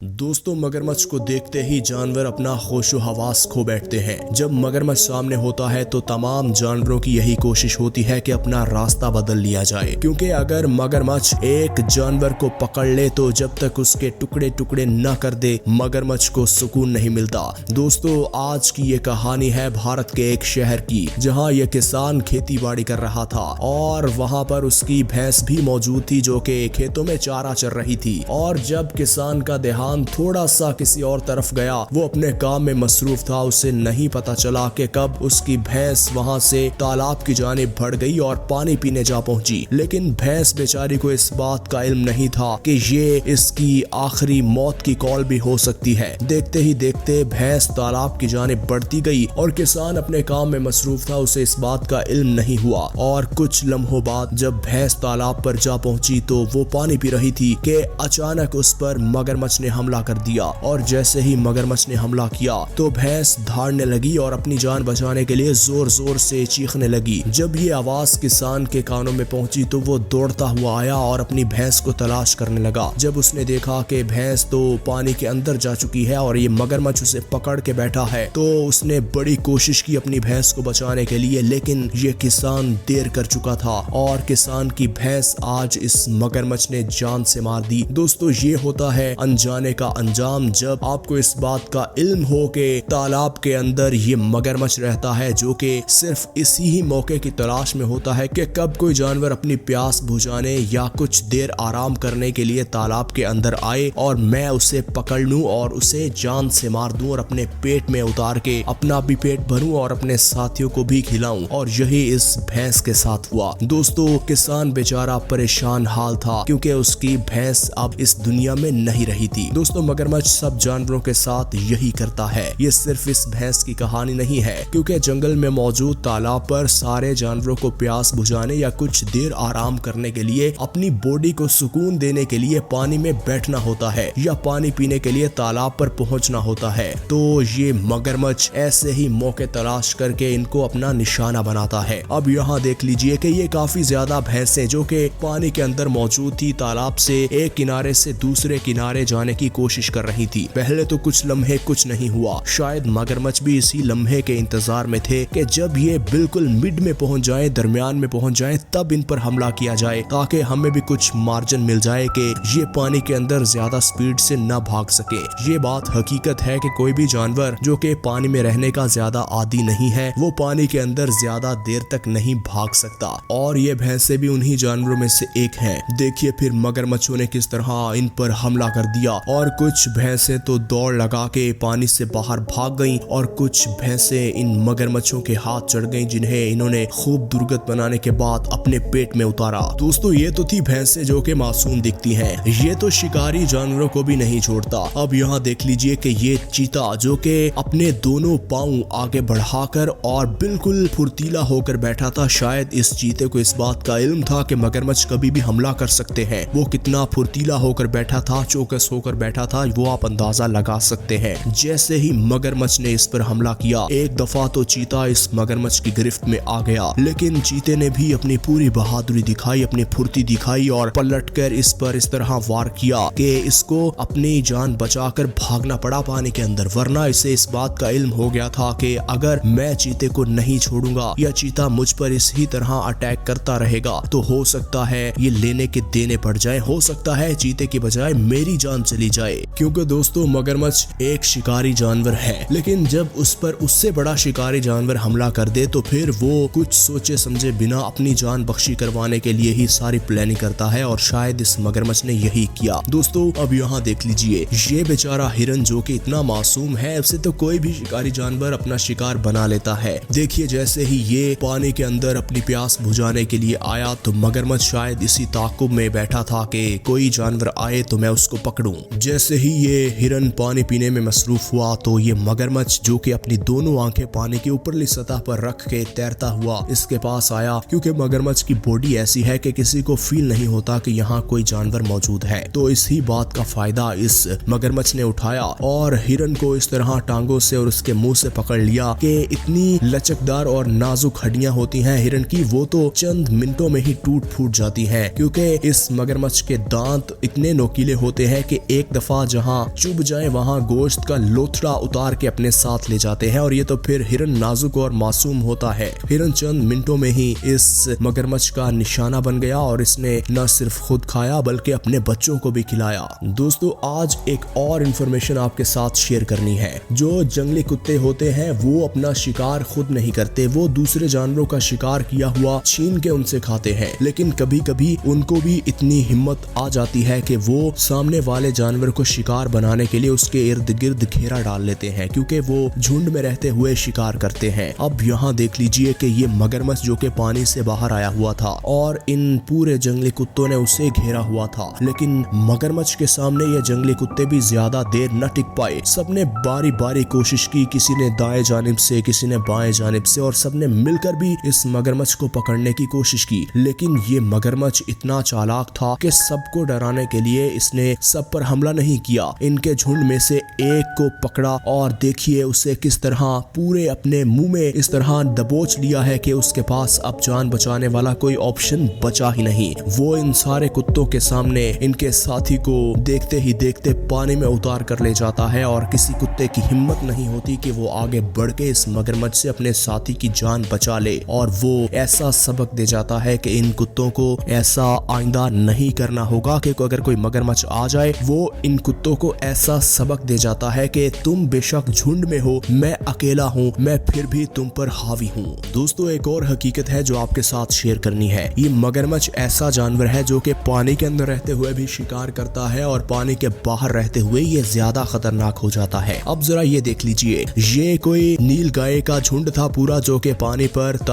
दोस्तों, मगरमच्छ को देखते ही जानवर अपना होशो हवास खो बैठते हैं। जब मगरमच्छ सामने होता है तो तमाम जानवरों की यही कोशिश होती है कि अपना रास्ता बदल लिया जाए, क्योंकि अगर मगरमच्छ एक जानवर को पकड़ ले तो जब तक उसके टुकड़े टुकड़े न कर दे मगरमच्छ को सुकून नहीं मिलता। दोस्तों, आज की ये कहानी है भारत के एक शहर की, जहाँ ये किसान खेती बाड़ी कर रहा था और वहाँ पर उसकी भैंस भी मौजूद थी जो कि खेतों में चारा चर रही थी। और जब किसान का ध्यान थोड़ा सा किसी और तरफ गया, वो अपने काम में मसरूफ था, उसे नहीं पता चला कि कब उसकी भैंस वहां से तालाब की जानिब बढ़ गई और पानी पीने जा पहुंची। लेकिन भैंस बेचारी को इस बात का इल्म नहीं था कि ये इसकी आखिरी मौत की कॉल भी हो सकती है। देखते ही देखते भैंस तालाब की जानिब बढ़ती गई और किसान अपने काम में मसरूफ था, उसे इस बात का इल्म नहीं हुआ। और कुछ लम्हों बाद जब भैंस तालाब पर जा पहुंची तो वो पानी पी रही थी कि अचानक उस पर मगरमच्छ ने हमला कर दिया। और जैसे ही मगरमच्छ ने हमला किया तो भैंस धाड़ने लगी और अपनी जान बचाने के लिए जोर जोर से चीखने लगी। जब ये आवाज किसान के कानों में पहुंची तो वो दौड़ता हुआ आया और अपनी भैंस को तलाश करने लगा। जब उसने देखा कि भैंस तो पानी के अंदर जा चुकी है और ये मगरमच्छ उसे पकड़ के बैठा है, तो उसने बड़ी कोशिश की अपनी भैंस को बचाने के लिए, लेकिन ये किसान देर कर चुका था और किसान की भैंस आज इस मगरमच्छ ने जान से मार दी। दोस्तों, ये होता है अनजाने का अंजाम, जब आपको इस बात का इल्म हो कि तालाब के अंदर ये मगरमच्छ रहता है, जो कि सिर्फ इसी ही मौके की तलाश में होता है कि कब कोई जानवर अपनी प्यास बुझाने या कुछ देर आराम करने के लिए तालाब के अंदर आए और मैं उसे पकड़ लूं और उसे जान से मार दूं और अपने पेट में उतार के अपना भी पेट भरूं और अपने साथियों को भी खिलाऊं। और यही इस भैंस के साथ हुआ। दोस्तों, किसान बेचारा परेशान हाल था क्योंकि उसकी भैंस अब इस दुनिया में नहीं रही थी। दोस्तों, मगरमच्छ सब जानवरों के साथ यही करता है। ये सिर्फ इस भैंस की कहानी नहीं है, क्योंकि जंगल में मौजूद तालाब पर सारे जानवरों को प्यास बुझाने या कुछ देर आराम करने के लिए, अपनी बॉडी को सुकून देने के लिए पानी में बैठना होता है या पानी पीने के लिए तालाब पर पहुंचना होता है। तो ये मगरमच्छ ऐसे ही मौके तलाश करके इनको अपना निशाना बनाता है। अब यहाँ देख लीजिए कि ये काफी ज्यादा भैंसें जो कि पानी के अंदर मौजूद थी, तालाब से एक किनारे से दूसरे किनारे जाने की कोशिश कर रही थी। पहले तो कुछ लम्हे कुछ नहीं हुआ, शायद मगरमच्छ भी इसी लम्हे के इंतजार में थे कि जब ये बिल्कुल मिड में पहुंच जाए, दरमियान में पहुंच जाए, तब इन पर हमला किया जाए, ताकि हमें भी कुछ मार्जिन मिल जाए कि ये पानी के अंदर ज्यादा स्पीड से न भाग सके। ये बात हकीकत है कि कोई भी जानवर जो कि पानी में रहने का ज्यादा आदी नहीं है, वो पानी के अंदर ज्यादा देर तक नहीं भाग सकता। और ये भैंसे भी उन्हीं जानवरों में से एक है। देखिए फिर मगरमच्छों ने किस तरह इन पर हमला कर दिया और कुछ भैंसें तो दौड़ लगा के पानी से बाहर भाग गईं और कुछ भैंसें इन मगरमच्छों के हाथ चढ़ गईं, जिन्हें इन्होंने खूब दुर्गत बनाने के बाद अपने पेट में उतारा। दोस्तों, ये तो थी भैंसें जो कि मासूम दिखती हैं। ये तो शिकारी जानवरों को भी नहीं छोड़ता। अब यहाँ देख लीजिए कि ये चीता जो कि अपने दोनों पांव आगे बढ़ाकर और बिल्कुल फुर्तीला होकर बैठा था, शायद इस चीते को इस बात का इल्म था कि मगरमच्छ कभी भी हमला कर सकते हैं। वो कितना फुर्तीला होकर बैठा था, चौकस होकर बैठा था, वो आप अंदाजा लगा सकते हैं। जैसे ही मगरमच्छ ने इस पर हमला किया, एक दफा तो चीता इस मगरमच्छ की गिरफ्त में आ गया, लेकिन चीते ने भी अपनी पूरी बहादुरी दिखाई, अपनी फुर्ती दिखाई और पलटकर इस पर इस तरह वार किया कि इसको अपनी जान बचाकर भागना पड़ा पानी के अंदर। वरना इसे इस बात का इल्म हो गया था कि अगर मैं चीते को नहीं छोड़ूंगा या चीता मुझ पर इसी तरह अटैक करता रहेगा तो हो सकता है ये लेने के देने पड़ जाए, हो सकता है चीते की बजाय मेरी जान चली जाए। क्योंकि दोस्तों, मगरमच्छ एक शिकारी जानवर है, लेकिन जब उस पर उससे बड़ा शिकारी जानवर हमला कर दे तो फिर वो कुछ सोचे समझे बिना अपनी जान बख्शी करवाने के लिए ही सारी प्लानिंग करता है, और शायद इस मगरमच्छ ने यही किया। दोस्तों, अब यहाँ देख लीजिए, ये बेचारा हिरन जो कि इतना मासूम है, उसे तो कोई भी शिकारी जानवर अपना शिकार बना लेता है। देखिए, जैसे ही ये पानी के अंदर अपनी प्यास बुझाने के लिए आया तो मगरमच्छ शायद इसी ताक़ुब में बैठा था कि कोई जानवर आए तो मैं उसको पकड़ूं। जैसे ही ये हिरन पानी पीने में मसरूफ हुआ तो ये मगरमच्छ जो कि अपनी दोनों आंखें पानी के ऊपरली सतह पर रख के तैरता हुआ इसके पास आया, क्योंकि मगरमच्छ की बॉडी ऐसी है कि किसी को फील नहीं होता कि यहाँ कोई जानवर मौजूद है। तो इसी बात का फायदा इस मगरमच्छ ने उठाया और हिरन को इस तरह टांगों से और उसके मुंह से पकड़ लिया कि इतनी लचकदार और नाजुक हड्डियां होती हैं हिरन की, वो तो चंद मिनटों में ही टूट फूट जाती हैं, क्योंकि इस मगरमच्छ के दांत इतने नोकीले होते हैं कि एक एक दफा जहाँ चुभ जाए वहाँ गोश्त का लोथड़ा उतार के अपने साथ ले जाते हैं। और ये तो फिर हिरन नाजुक और मासूम होता है। हिरन चंद मिनटों में ही इस मगरमच्छ का निशाना बन गया और इसने न सिर्फ खुद खाया बल्कि अपने बच्चों को भी खिलाया। दोस्तों आज एक और इन्फॉर्मेशन आपके साथ शेयर करनी है। जो जंगली कुत्ते होते हैं वो अपना शिकार खुद नहीं करते, वो दूसरे जानवरों का शिकार किया हुआ छीन के उनसे खाते हैं। लेकिन कभी कभी उनको भी इतनी हिम्मत आ जाती है कि वो सामने वाले जानवर को शिकार बनाने के लिए उसके इर्द गिर्द घेरा डाल लेते हैं, क्योंकि वो झुंड में रहते हुए शिकार करते हैं। अब यहाँ देख लीजिए कि ये मगरमच्छ जो कि पानी से बाहर आया हुआ था और इन पूरे जंगली कुत्तों ने उसे घेरा हुआ था, लेकिन मगरमच्छ के सामने ये जंगली कुत्ते भी ज्यादा देर न टिक पाए। सबने बारी बारी कोशिश की, किसी ने दाएं जानिब से, किसी ने बाएं जानिब से, और सबने मिलकर भी इस मगरमच्छ को पकड़ने की कोशिश की। लेकिन ये मगरमच्छ इतना चालाक था कि सबको डराने के लिए इसने सब पर हमला नहीं किया। इनके झुंड में से एक को पकड़ा और देखिए उसे किस तरह पूरे अपने मुंह में इस तरह दबोच लिया है कि उसके पास अब जान बचाने वाला कोई ऑप्शन बचा ही नहीं। वो इन सारे कुत्तों के सामने इनके साथी को देखते ही देखते पानी में उतार कर ले जाता है और किसी कुत्ते की हिम्मत नहीं होती कि वो आगे बढ़ के इस मगरमच्छ से अपने साथी की जान बचा ले। और वो ऐसा सबक दे जाता है कि इन कुत्तों को ऐसा आइंदा नहीं करना होगा कि अगर कोई मगरमच्छ आ जाए, वो इन कुत्तों को ऐसा सबक दे जाता है कि तुम बेशक झुंड में हो, मैं अकेला हूँ, मैं फिर भी तुम पर हावी हूँ। दोस्तों एक और हकीकत है जो आपके साथ शेयर करनी है। ये मगरमच्छ ऐसा जानवर है जो कि पानी के अंदर रहते हुए भी शिकार करता है और पानी के बाहर रहते हुए ये ज्यादा खतरनाक हो जाता है। अब जरा ये देख लीजिए, ये कोई नील गाय का झुंड था पूरा जो कि पानी पर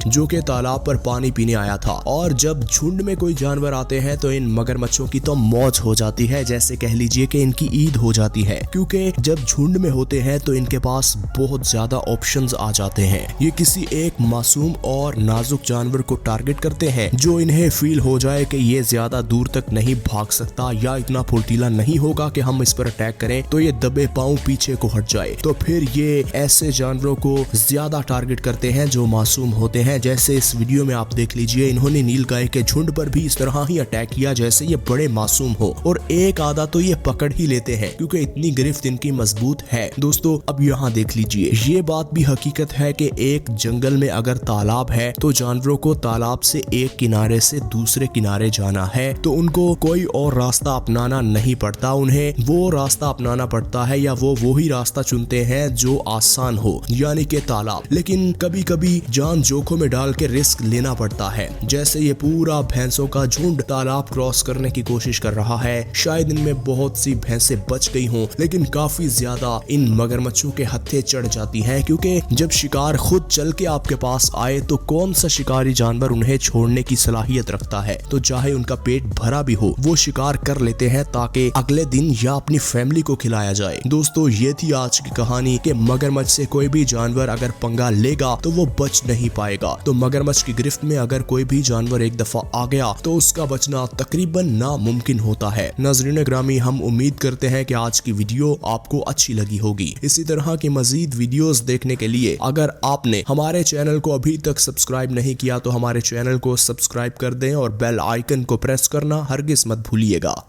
जो कि तालाब पर पानी पीने आया था। और जब झुंड में कोई जानवर आते हैं तो इन मगरमच्छों की तो मौज हो जाती है, जैसे कह लीजिए कि इनकी ईद हो जाती है, क्योंकि जब झुंड में होते हैं तो इनके पास बहुत ज्यादा ऑप्शंस आ जाते हैं। ये किसी एक मासूम और नाजुक जानवर को टारगेट करते हैं जो इन्हें फील हो जाए कि ये ज्यादा दूर तक नहीं भाग सकता या इतना फुर्तीला नहीं होगा कि हम इस पर अटैक करें तो ये दबे पांव पीछे को हट जाए। तो फिर ये ऐसे जानवरों को ज्यादा टारगेट करते हैं जो मासूम होते हैं। जैसे इस वीडियो में आप देख लीजिए, इन्होंने नील गाय के झुंड पर भी इस तरह ही अटैक किया जैसे ये बड़े मासूम हो, और एक आधा तो ये पकड़ ही लेते हैं क्योंकि इतनी गिरफ्त इनकी मजबूत है। दोस्तों अब यहाँ देख लीजिए, ये बात भी हकीकत है कि एक जंगल में अगर तालाब है तो जानवरों को तालाब से एक किनारे से दूसरे किनारे जाना है तो उनको कोई और रास्ता अपनाना नहीं पड़ता, उन्हें वो रास्ता अपनाना पड़ता है या वो वही रास्ता चुनते हैं जो आसान हो, यानी कि तालाब। लेकिन कभी कभी जान जोखों में डाल के रिस्क लेना पड़ता है। जैसे ये पूरा भैंसों का झुंड तालाब क्रॉस करने की कोशिश कर रहा है। शायद इनमें बहुत सी भैंसें बच गई हों, लेकिन काफी ज्यादा इन मगरमच्छों के हत्थे चढ़ जाती हैं, क्योंकि जब शिकार खुद चल के आपके पास आए तो कौन सा शिकारी जानवर उन्हें छोड़ने की सलाहियत रखता है। तो चाहे उनका पेट भरा भी हो, वो शिकार कर लेते हैं ताकि अगले दिन या अपनी फैमिली को खिलाया जाए। दोस्तों ये थी आज की कहानी कि मगरमच्छ से कोई भी जानवर अगर पंगा लेगा तो वो बच नहीं पाएगा। तो मगरमच्छ की गिरफ्त में अगर कोई भी जानवर एक दफा आ गया तो उसका बचना तकरीबन नामुमकिन होता है। नाज़रीन ग्रामी, हम उम्मीद करते हैं कि आज की वीडियो आपको अच्छी लगी होगी। इसी तरह की मजीद वीडियोस देखने के लिए अगर आपने हमारे चैनल को अभी तक सब्सक्राइब नहीं किया तो हमारे चैनल को सब्सक्राइब कर दें और बेल आइकन को प्रेस करना हरगिज मत भूलिएगा।